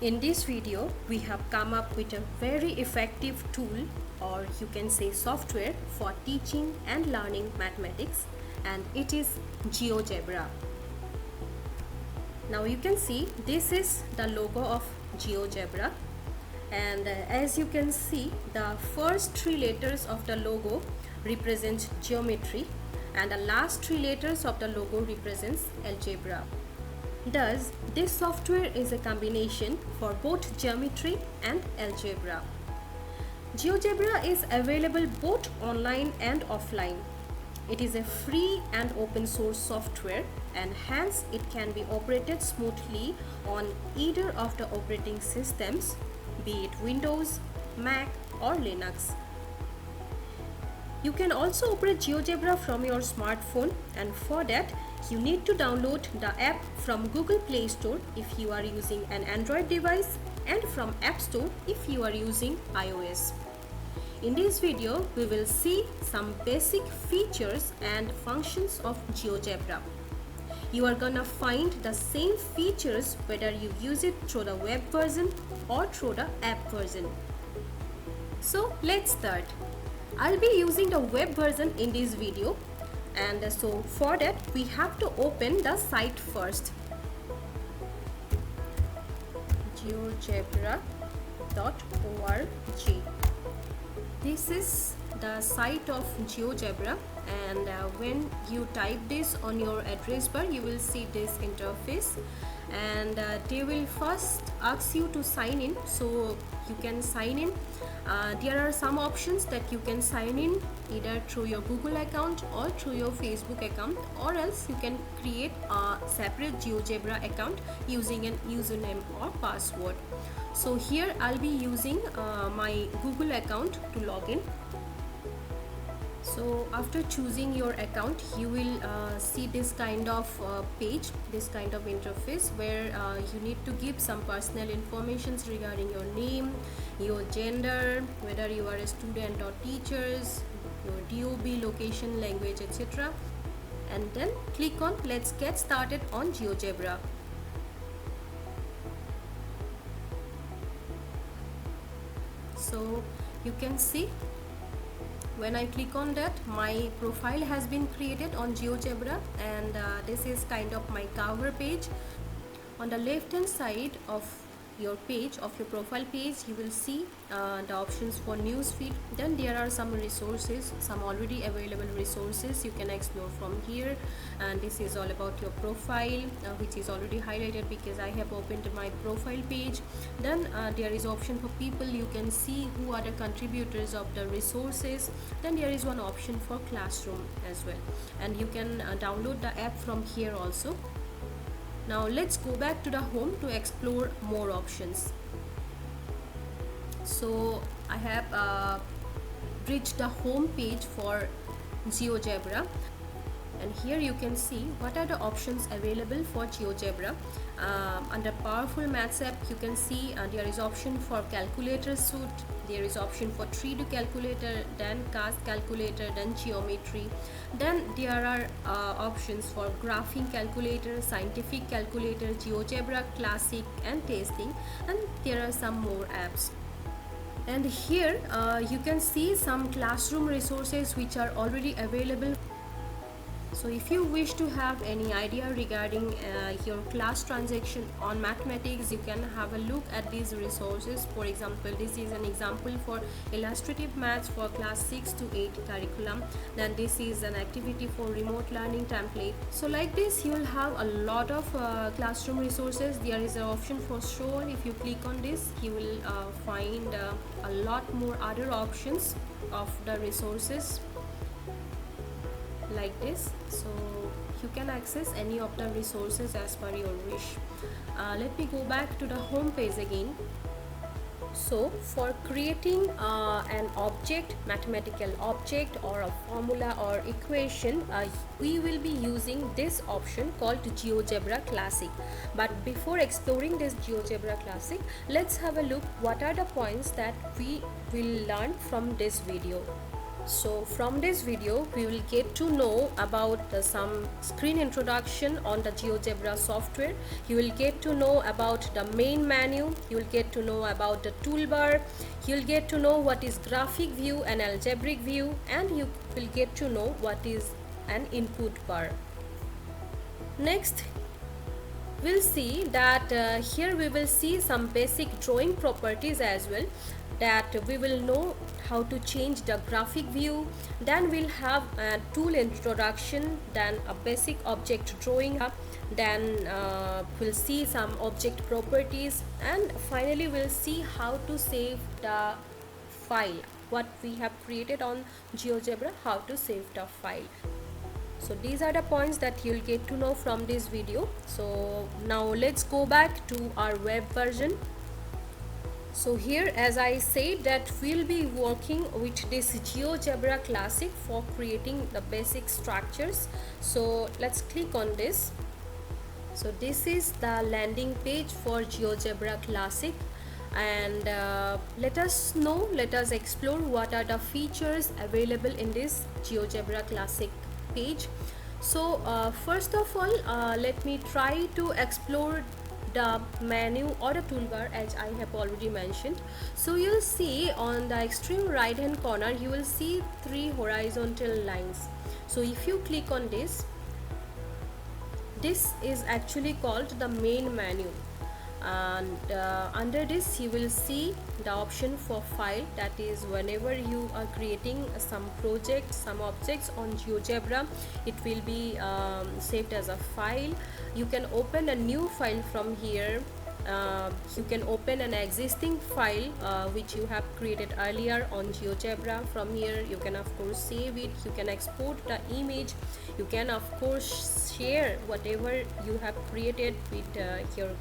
In this video, we have come up with a very effective tool, or you can say software, for teaching and learning mathematics, and it is GeoGebra. Now you can see this is the logo of GeoGebra, and as you can see, the first three letters of the logo represent geometry and the last three letters of the logo represents algebra. Thus, this software is a combination for both geometry and algebra. GeoGebra is available both online and offline. It is a free and open source software, and hence it can be operated smoothly on either of the operating systems, be it Windows, Mac or Linux. You can also operate GeoGebra from your smartphone, and for that you need to download the app from Google Play Store if you are using an Android device, and from App Store if you are using iOS. In this video, we will see some basic features and functions of GeoGebra. You are gonna find the same features whether you use it through the web version or through the app version. So let's start. I'll be using the web version in this video, and so for that we have to open the site first, geogebra.org. This is the site of GeoGebra, and when you type this on your address bar, you will see this interface, and they will first ask you to sign in, so you can sign in. There are some options that you can sign in either through your Google account or through your Facebook account, or else you can create a separate GeoGebra account using an username or password. So here I'll be using my Google account to log in. So after choosing your account, you will see this kind of page, this kind of interface, where you need to give some personal information regarding your name, your gender, whether you are a student or teachers, your DOB, location, language, etc. And then click on Let's Get Started on GeoGebra. So you can see when I click on that, my profile has been created on GeoGebra, and this is kind of my cover page. On the left hand side of your page, of your profile page, you will see the options for newsfeed. Then there are some resources, some already available resources you can explore from here, and this is all about your profile, which is already highlighted because I have opened my profile page. Then there is option for people, you can see who are the contributors of the resources. Then there is one option for classroom as well, and you can download the app from here also. Now let's go back to the home to explore more options. So I have reached the home page for GeoGebra, and here you can see what are the options available for GeoGebra. Under Powerful Maths app, you can see there is option for calculator suite, there is option for 3D calculator, then cast calculator, then geometry. Then there are options for graphing calculator, scientific calculator, GeoGebra Classic and testing, and there are some more apps. And here you can see some classroom resources which are already available. So if you wish to have any idea regarding your class transaction on mathematics, you can have a look at these resources. For example, this is an example for illustrative maths for class 6 to 8 curriculum. Then this is an activity for remote learning template. So like this, you will have a lot of classroom resources. There is an option for show. If you click on this, you will find a lot more other options of the resources like this, so you can access any of the resources as per your wish. Let me go back to the home page again. So for creating an object, mathematical object or a formula or equation, we will be using this option called GeoGebra Classic. But before exploring this GeoGebra Classic, let's have a look what are the points that we will learn from this video. So from this video we will get to know about some screen introduction on the GeoGebra software. You will get to know about the main menu, you will get to know about the toolbar, you will get to know what is graphic view and algebraic view, and you will get to know what is an input bar. Next we'll see that here we will see some basic drawing properties as well, that we will know how to change the graphic view, then we'll have a tool introduction, then a basic object drawing, then we'll see some object properties, and finally we'll see how to save the file what we have created on GeoGebra, how to save the file. So these are the points that you'll get to know from this video. So now let's go back to our web version. So here, as I said, that we'll be working with this GeoGebra Classic for creating the basic structures. So let's click on this. So this is the landing page for GeoGebra Classic, and let us explore what are the features available in this GeoGebra Classic page. So first of all, let me try to explore the menu or the toolbar, as I have already mentioned. So you'll see on the extreme right hand corner you will see 3 horizontal lines. So if you click on this is actually called the main menu, and under this you will see the option for file, that is whenever you are creating some project, some objects on GeoGebra, it will be saved as a file. You can open a new file from here. You can open an existing file which you have created earlier on GeoGebra. From here you can of course save it, you can export the image, you can of course share whatever you have created with your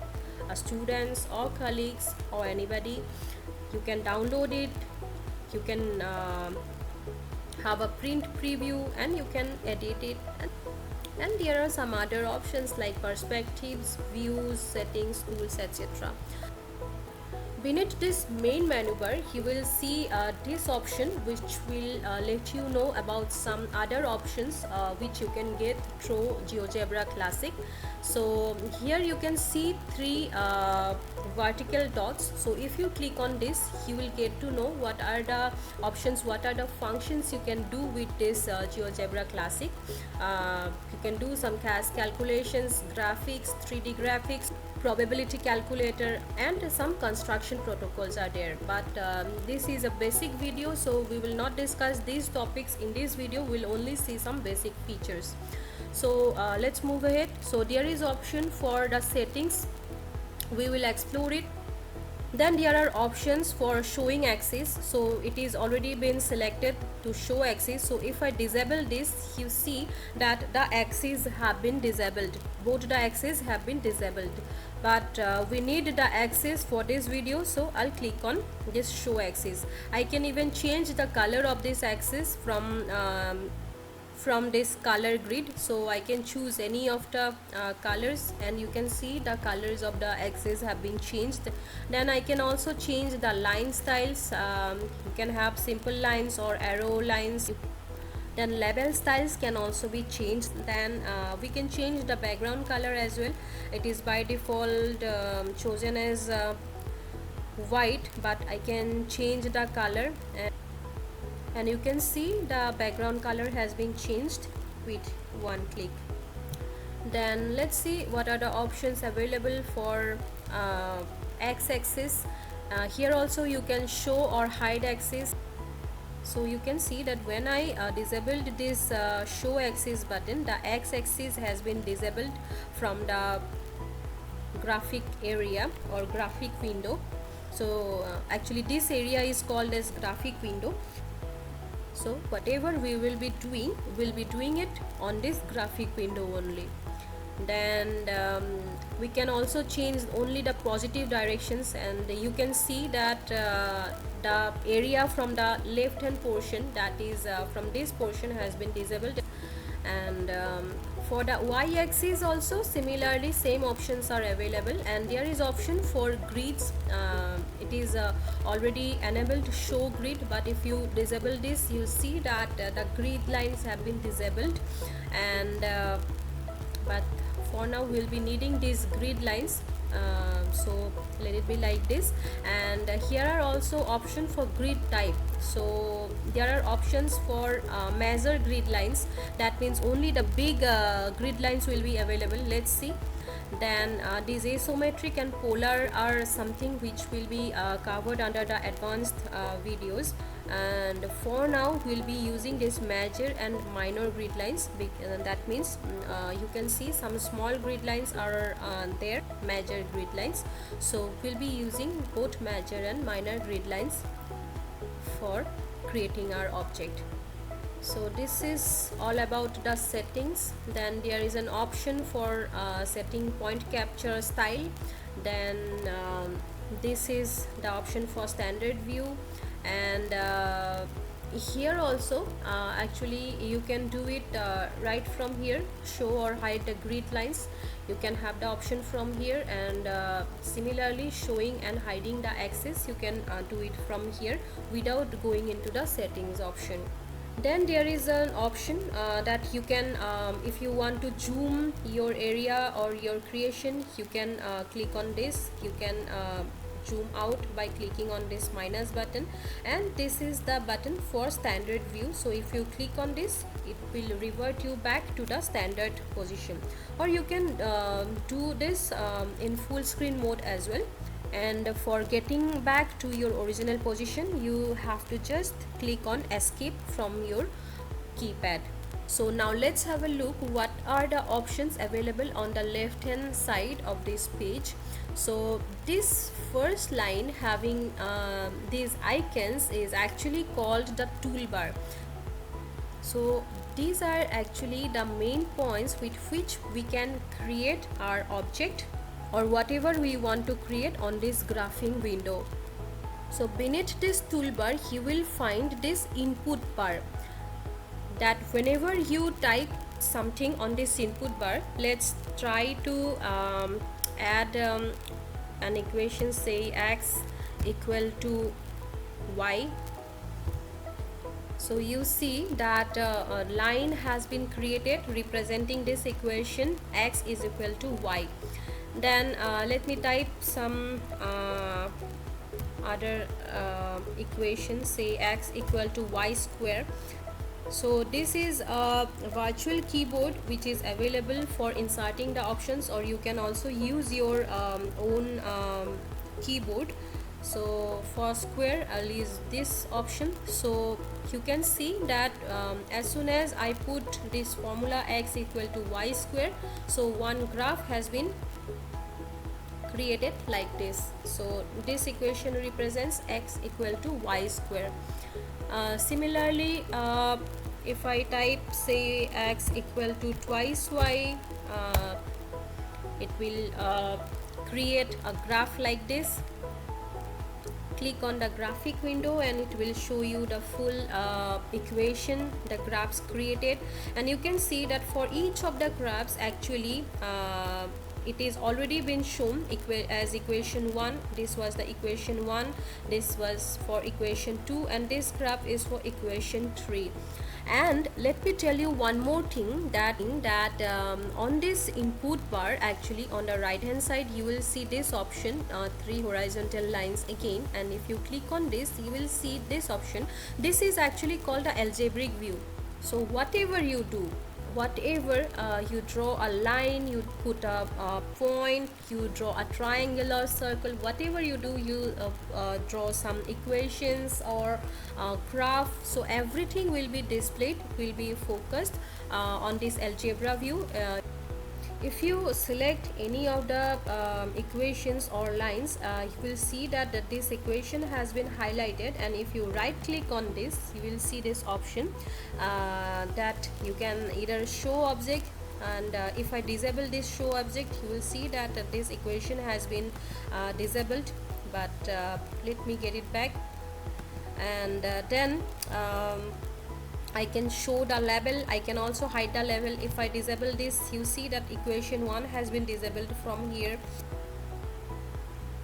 students or colleagues or anybody. You can download it, you can have a print preview, and you can edit it, and there are some other options like perspectives, views, settings, tools, etc. Beneath this main menu bar you will see this option which will let you know about some other options which you can get through GeoGebra Classic. So here you can see 3 vertical dots. So if you click on this you will get to know what are the options, what are the functions you can do with this GeoGebra Classic. You can do some calculations, graphics, 3D graphics, probability calculator, and some construction protocols are there, but this is a basic video, so we will not discuss these topics in this video. We'll only see some basic features. So let's move ahead. So there is option for the settings, we will explore it. Then there are options for showing axis, so it is already been selected to show axis. So if I disable this, you see that the axes have been disabled, both the axes have been disabled, but we need the axis for this video, so I'll click on this show axis. I can even change the color of this axis from this color grid, so I can choose any of the colors, and you can see the colors of the axes have been changed. Then I can also change the line styles. You can have simple lines or arrow lines. Then label styles can also be changed. Then we can change the background color as well. It is by default chosen as white, but I can change the color, and you can see the background color has been changed with one click. Then let's see what are the options available for x-axis. Here also you can show or hide axis. So you can see that when I disabled this show axis button, the x-axis has been disabled from the graphic area or graphic window. So actually this area is called as graphic window. So whatever we will be doing, we'll be doing it on this graphic window only. Then we can also change only the positive directions, and you can see that the area from the left hand portion, that is from this portion, has been disabled, And for the y-axis also similarly same options are available, and there is option for grids. It is already enabled to show grid, but if you disable this, you see that the grid lines have been disabled. And but for now we'll be needing these grid lines, so let it be like this. And here are also option for grid type. So there are options for major grid lines, that means only the big grid lines will be available. Let's see. Then these asymmetric and polar are something which will be covered under the advanced videos, and for now we'll be using this major and minor grid lines. That means you can see some small grid lines are there, major grid lines, so we'll be using both major and minor grid lines for creating our object. So this is all about the settings. Then there is an option for setting point capture style. Then this is the option for standard view. And here also actually you can do it right from here, show or hide the grid lines. You can have the option from here, and similarly showing and hiding the axis you can do it from here without going into the settings option. Then there is an option that you can if you want to zoom your area or your creation, you can click on this. You can zoom out by clicking on this minus button, and this is the button for standard view. So if you click on this, it will revert you back to the standard position, or you can do this in full screen mode as well. And for getting back to your original position, you have to just click on escape from your keypad. So now let's have a look what are the options available on the left hand side of this page. So this first line having these icons is actually called the toolbar. So these are actually the main points with which we can create our object or whatever we want to create on this graphing window. So beneath this toolbar you will find this input bar, that whenever you type something on this input bar, let's try to add an equation, say x equal to y. So you see that a line has been created representing this equation, x is equal to y. Then let me type some other equation, say x equal to y square. So this is a virtual keyboard which is available for inserting the options, or you can also use your own keyboard. So for square I'll use this option. So you can see that as soon as I put this formula x equal to y square, so one graph has been created like this. So this equation represents x equal to y square. Similarly, if I type say x equal to twice y, it will create a graph like this. Click on the graphic window and it will show you the full equation, the graphs created, and you can see that for each of the graphs actually it is already been shown as equation 1. This was the equation 1, this was for equation 2, and this graph is for equation 3. And let me tell you one more thing, that on this input bar, actually on the right hand side you will see this option, 3 horizontal lines again, and if you click on this you will see this option. This is actually called the algebraic view. So whatever you do, whatever you draw a line, you put a point, you draw a triangular circle, whatever you do, you draw some equations or graph, so everything will be displayed, will be focused on this algebra view. If you select any of the equations or lines, you will see that this equation has been highlighted, and if you right click on this you will see this option that you can either show object, and if I disable this show object you will see that this equation has been disabled. But let me get it back, and then I can show the label, I can also hide the label. If I disable this, you see that equation 1 has been disabled from here.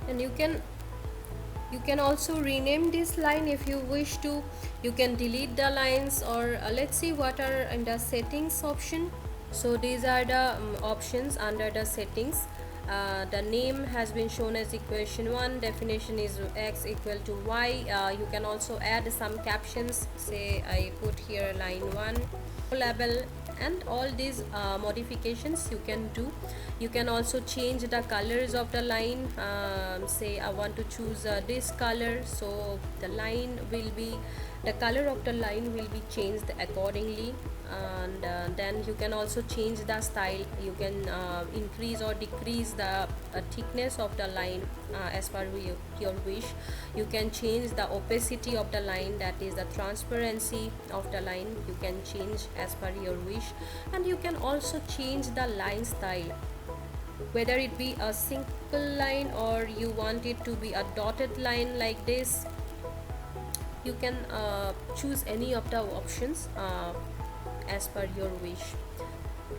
And you can also rename this line if you wish to. You can delete the lines, or let's see what are in the settings option. So these are the options under the settings. The name has been shown as equation 1, definition is x equal to y. You can also add some captions, say I put here line 1 label, and all these modifications you can do. You can also change the colors of the line. Say I want to choose this color, so the line will be, the color of the line will be changed accordingly. And then you can also change the style. You can increase or decrease the thickness of the line as per your wish. You can change the opacity of the line, that is the transparency of the line, you can change as per your wish. And you can also change the line style, whether it be a single line or you want it to be a dotted line like this. You can choose any of the options as per your wish.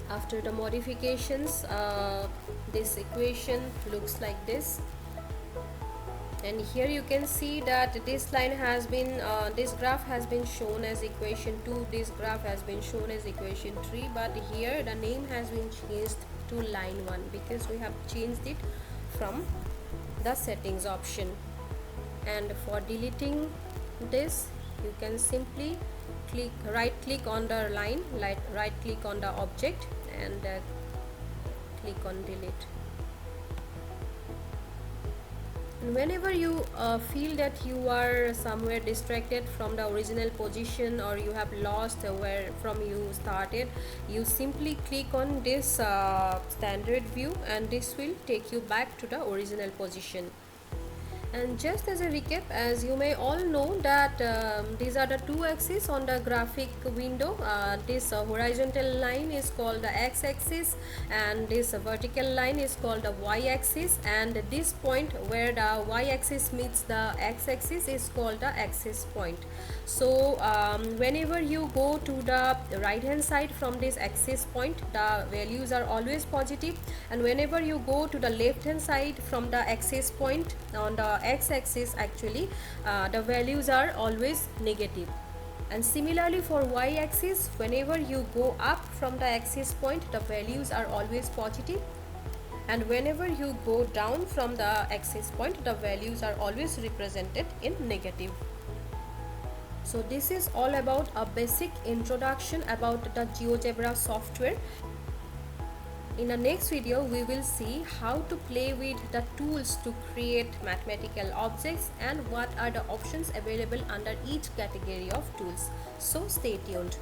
After the modifications, this equation looks like this. And here you can see that this line has been this graph has been shown as equation 2, this graph has been shown as equation 3, but here the name has been changed to line 1 because we have changed it from the settings option. And for deleting this, you can simply right click on the line, right click on the object, and click on delete. And whenever you feel that you are somewhere distracted from the original position, or you have lost where from you started, you simply click on this standard view, and this will take you back to the original position. And just as a recap, as you may all know that these are the two axes on the graphic window. This horizontal line is called the x-axis, and this vertical line is called the y-axis, and this point where the y-axis meets the x-axis is called the axis point. So whenever you go to the right hand side from this axis point, the values are always positive, and whenever you go to the left hand side from the axis point on the x-axis, actually the values are always negative. And similarly for y-axis, whenever you go up from the axis point, the values are always positive, and whenever you go down from the axis point, the values are always represented in negative. So this is all about a basic introduction about the GeoGebra software. In the next video, we will see how to play with the tools to create mathematical objects and what are the options available under each category of tools. So stay tuned.